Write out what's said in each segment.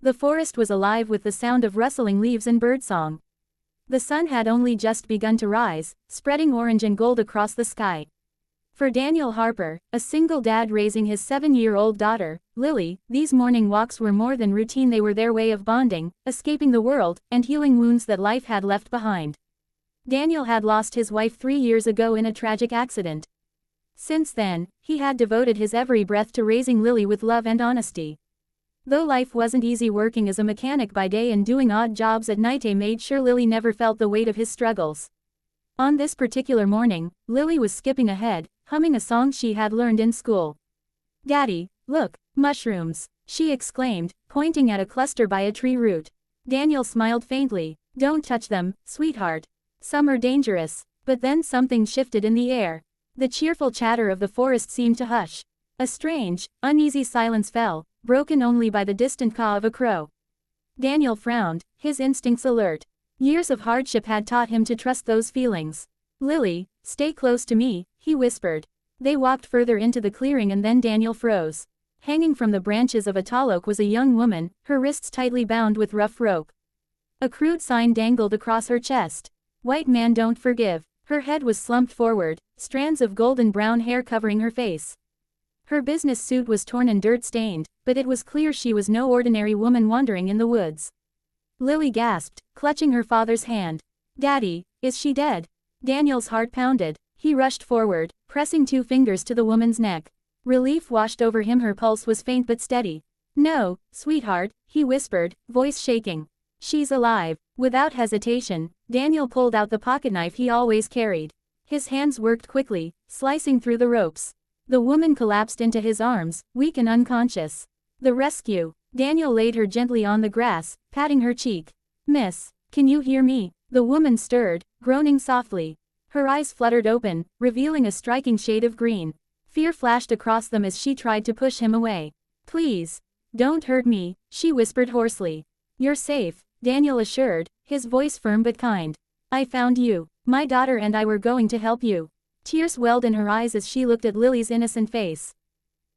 The forest was alive with the sound of rustling leaves and birdsong. The sun had only just begun to rise, spreading orange and gold across the sky. For Daniel Harper, a single dad raising his 7-year-old daughter, Lily, these morning walks were more than routine. They were their way of bonding, escaping the world, and healing wounds that life had left behind. Daniel had lost his wife 3 years ago in a tragic accident. Since then, he had devoted his every breath to raising Lily with love and honesty. Though life wasn't easy, working as a mechanic by day and doing odd jobs at night, he made sure Lily never felt the weight of his struggles. On this particular morning, Lily was skipping ahead, humming a song she had learned in school. "Daddy, look, mushrooms," she exclaimed, pointing at a cluster by a tree root. Daniel smiled faintly. "Don't touch them, sweetheart. Some are dangerous." But then something shifted in the air. The cheerful chatter of the forest seemed to hush. A strange, uneasy silence fell, broken only by the distant caw of a crow. Daniel frowned, his instincts alert. Years of hardship had taught him to trust those feelings. "Lily, stay close to me," he whispered. They walked further into the clearing and then Daniel froze. Hanging from the branches of a tall oak was a young woman, her wrists tightly bound with rough rope. A crude sign dangled across her chest. "White man don't forgive." Her head was slumped forward, strands of golden brown hair covering her face. Her business suit was torn and dirt-stained, but it was clear she was no ordinary woman wandering in the woods. Lily gasped, clutching her father's hand. "Daddy, is she dead?" Daniel's heart pounded. He rushed forward, pressing 2 fingers to the woman's neck. Relief washed over him. Her pulse was faint but steady. "No, sweetheart," he whispered, voice shaking. "She's alive." Without hesitation, Daniel pulled out the pocketknife he always carried. His hands worked quickly, slicing through the ropes. The woman collapsed into his arms, weak and unconscious. The rescue. Daniel laid her gently on the grass, patting her cheek. "Miss, can you hear me?" The woman stirred, groaning softly. Her eyes fluttered open, revealing a striking shade of green. Fear flashed across them as she tried to push him away. "Please, don't hurt me," she whispered hoarsely. "You're safe," Daniel assured, his voice firm but kind. "I found you. My daughter and I were going to help you." Tears welled in her eyes as she looked at Lily's innocent face.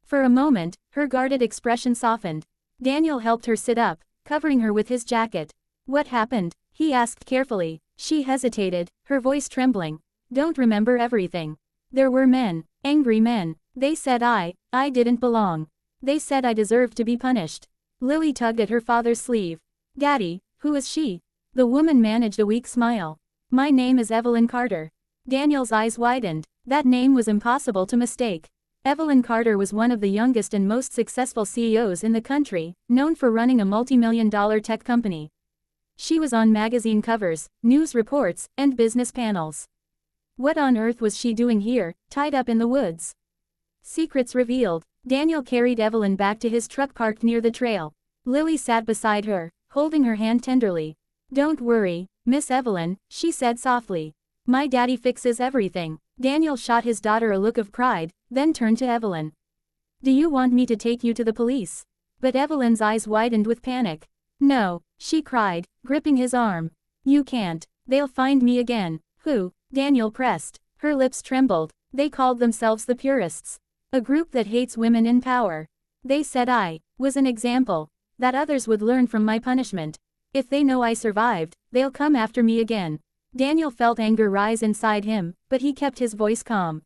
For a moment, her guarded expression softened. Daniel helped her sit up, covering her with his jacket. "What happened?" he asked carefully. She hesitated, her voice trembling. "Don't remember everything. There were men, angry men. They said I didn't belong. They said I deserved to be punished." Lily tugged at her father's sleeve. "Daddy, who is she?" The woman managed a weak smile. "My name is Evelyn Carter." Daniel's eyes widened. That name was impossible to mistake. Evelyn Carter was one of the youngest and most successful CEOs in the country, known for running a multi-million-dollar tech company. She was on magazine covers, news reports, and business panels. What on earth was she doing here, tied up in the woods? Secrets revealed. Daniel carried Evelyn back to his truck parked near the trail. Lily sat beside her, holding her hand tenderly. "Don't worry, Miss Evelyn," she said softly. "My daddy fixes everything." Daniel shot his daughter a look of pride, then turned to Evelyn. "Do you want me to take you to the police?" But Evelyn's eyes widened with panic. "No," she cried, gripping his arm. "You can't. They'll find me again." "Who?" Daniel pressed. Her lips trembled. "They called themselves the Purists. A group that hates women in power. They said I was an example, that others would learn from my punishment. If they know I survived, they'll come after me again." Daniel felt anger rise inside him, but he kept his voice calm.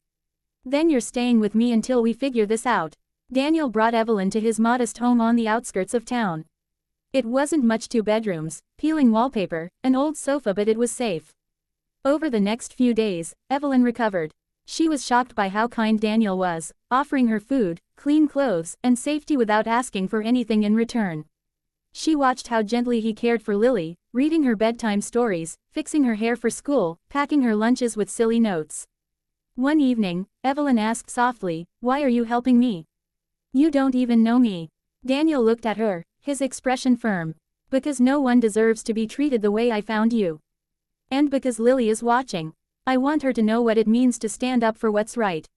"Then you're staying with me until we figure this out." Daniel brought Evelyn to his modest home on the outskirts of town. It wasn't much, 2 bedrooms, peeling wallpaper, an old sofa, but it was safe. Over the next few days, Evelyn recovered. She was shocked by how kind Daniel was, offering her food, clean clothes, and safety without asking for anything in return. She watched how gently he cared for Lily, reading her bedtime stories, fixing her hair for school, packing her lunches with silly notes. One evening, Evelyn asked softly, "Why are you helping me? You don't even know me." Daniel looked at her, his expression firm. "Because no one deserves to be treated the way I found you. And because Lily is watching. I want her to know what it means to stand up for what's right."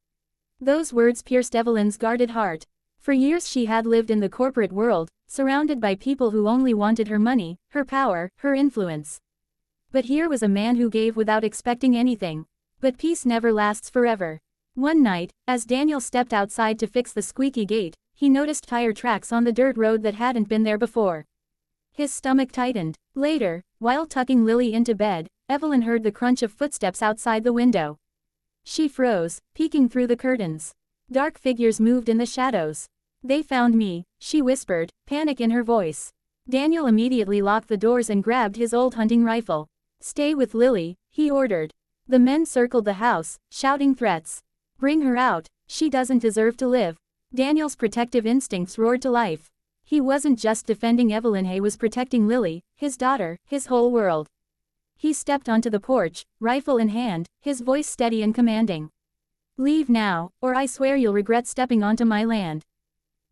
Those words pierced Evelyn's guarded heart. For years she had lived in the corporate world, surrounded by people who only wanted her money, her power, her influence. But here was a man who gave without expecting anything. But peace never lasts forever. One night, as Daniel stepped outside to fix the squeaky gate, he noticed tire tracks on the dirt road that hadn't been there before. His stomach tightened. Later, while tucking Lily into bed, Evelyn heard the crunch of footsteps outside the window. She froze, peeking through the curtains. Dark figures moved in the shadows. "They found me," she whispered, panic in her voice. Daniel immediately locked the doors and grabbed his old hunting rifle. "Stay with Lily," he ordered. The men circled the house, shouting threats. "Bring her out, she doesn't deserve to live." Daniel's protective instincts roared to life. He wasn't just defending Evelyn, he was protecting Lily, his daughter, his whole world. He stepped onto the porch, rifle in hand, his voice steady and commanding. "Leave now, or I swear you'll regret stepping onto my land."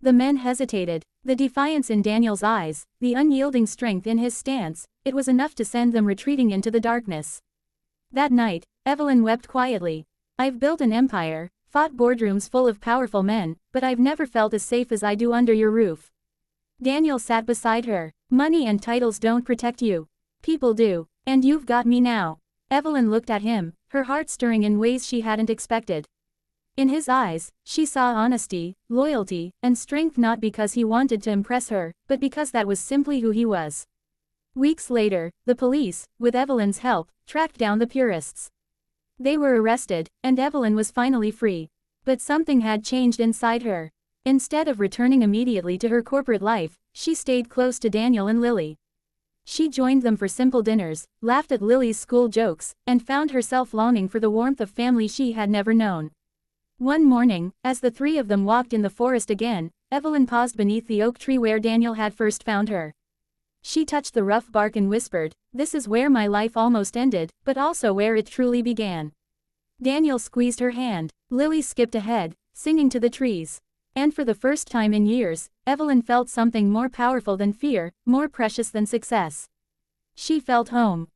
The men hesitated. The defiance in Daniel's eyes, the unyielding strength in his stance, it was enough to send them retreating into the darkness. That night, Evelyn wept quietly. "I've built an empire, fought boardrooms full of powerful men, but I've never felt as safe as I do under your roof." Daniel sat beside her. "Money and titles don't protect you. People do. And you've got me now." Evelyn looked at him, her heart stirring in ways she hadn't expected. In his eyes, she saw honesty, loyalty, and strength, not because he wanted to impress her, but because that was simply who he was. Weeks later, the police, with Evelyn's help, tracked down the purists. They were arrested, and Evelyn was finally free. But something had changed inside her. Instead of returning immediately to her corporate life, she stayed close to Daniel and Lily. She joined them for simple dinners, laughed at Lily's school jokes, and found herself longing for the warmth of family she had never known. One morning, as the three of them walked in the forest again, Evelyn paused beneath the oak tree where Daniel had first found her. She touched the rough bark and whispered, "This is where my life almost ended, but also where it truly began." Daniel squeezed her hand. Lily skipped ahead, singing to the trees. And for the first time in years, Evelyn felt something more powerful than fear, more precious than success. She felt home.